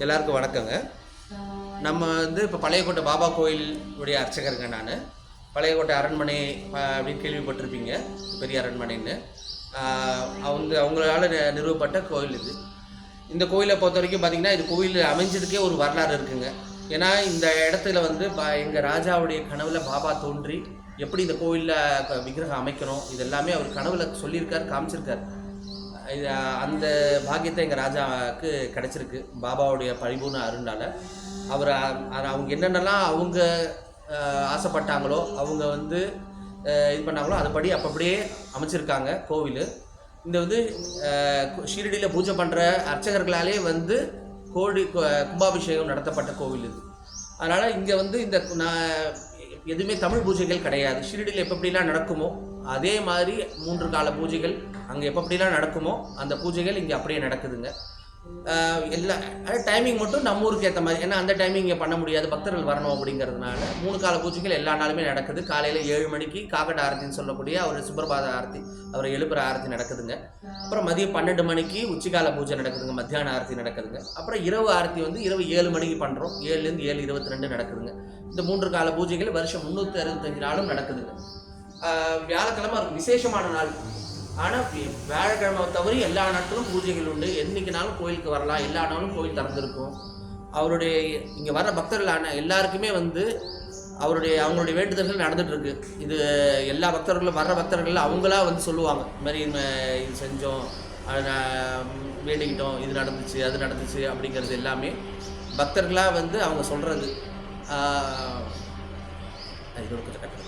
எல்லாருக்கும் வணக்கங்க. நம்ம வந்து இப்போ பழையக்கோட்டை பாபா கோயில் உடைய அர்ச்சகருங்க நான். பழையக்கோட்டை அரண்மனை அப்படின்னு கேள்விப்பட்டிருப்பீங்க, பெரிய அரண்மனைன்னு. அவங்களால நிறுவப்பட்ட கோயில் இது. இந்த கோயிலை பொறுத்த வரைக்கும் பார்த்திங்கன்னா, இது கோயில் அமைஞ்சதுக்கே ஒரு வரலாறு இருக்குங்க. ஏன்னா இந்த இடத்துல வந்து எங்கள் ராஜாவுடைய கனவுல பாபா தோன்றி எப்படி இந்த கோயிலில் விக்கிரகம் அமைக்கணும் இது எல்லாமே அவர் கனவுல சொல்லியிருக்கார், காமிச்சிருக்கார். இது அந்த பாக்கியத்தை எங்கள் ராஜாவுக்கு கிடச்சிருக்கு பாபாவுடைய பரிபூர்ண அருண்டால். அவர் அவங்க என்னென்னலாம் அவங்க ஆசைப்பட்டாங்களோ, அவங்க வந்து இது பண்ணாங்களோ அதுபடி அப்பப்படியே அமைச்சிருக்காங்க கோவில். இந்த வந்து ஷீரடியில் பூஜை பண்ணுற அர்ச்சகர்களாலே வந்து கும்பாபிஷேகம் நடத்தப்பட்ட கோவில் இது. அதனால் இங்கே வந்து இந்த எதுவுமே தமிழ் பூஜைகள் கிடையாது. ஷீரடியில் எப்படிலாம் நடக்குமோ அதே மாதிரி 3 கால பூஜைகள் அங்கே எப்படிலாம் நடக்குமோ அந்த பூஜைகள் இங்கே அப்படியே நடக்குதுங்க. எல்லா டைமிங் மட்டும் நம்ம ஊருக்கு ஏற்ற மாதிரி, ஏன்னா அந்த டைமிங் இங்கே பண்ண முடியாது, பக்தர்கள் வரணும் அப்படிங்கிறதுனால 3 கால பூஜைகள் எல்லா நாளுமே நடக்குது. காலையில் 7 மணிக்கு காக்கட்ட ஆரத்தின்னு சொல்லக்கூடிய அவர் சுப்பிரபாத ஆரத்தி, அவரை எழுப்புற ஆரத்தி நடக்குதுங்க. அப்புறம் மதியம் 12 மணிக்கு உச்சிக்கால பூஜை நடக்குதுங்க, மத்தியான ஆரத்தி நடக்குதுங்க. அப்புறம் இரவு ஆரத்தி வந்து இரவு 7 மணிக்கு பண்ணுறோம், 7லேருந்து 7:22 நடக்குதுங்க. இந்த 3 கால பூஜைகள் வருஷம் 365 நாளும் நடக்குதுங்க. வியாழக்கிழமை விசேஷமான நாள், ஆனால் வியாழக்கிழமை தவிர எல்லா நாட்களும் பூஜைகள் உண்டு. என்றைக்குனாலும் கோயிலுக்கு வரலாம், எல்லா நாளும் கோயில் திறந்துருக்கும். அவருடைய இங்கே வர்ற பக்தர்களான எல்லாருக்குமே வந்து அவங்களுடைய வேண்டுதல்கள் நடந்துகிட்ருக்கு. இது எல்லா பக்தர்களும் வர்ற பக்தர்கள் அவங்களா வந்து சொல்லுவாங்க, இது மாதிரி இது செஞ்சோம், வேண்டிக்கிட்டோம், இது நடந்துச்சு அது நடந்துச்சு அப்படிங்கிறது எல்லாமே பக்தர்களாக வந்து அவங்க சொல்கிறது. இதோட கொஞ்சம் கட்டணும்.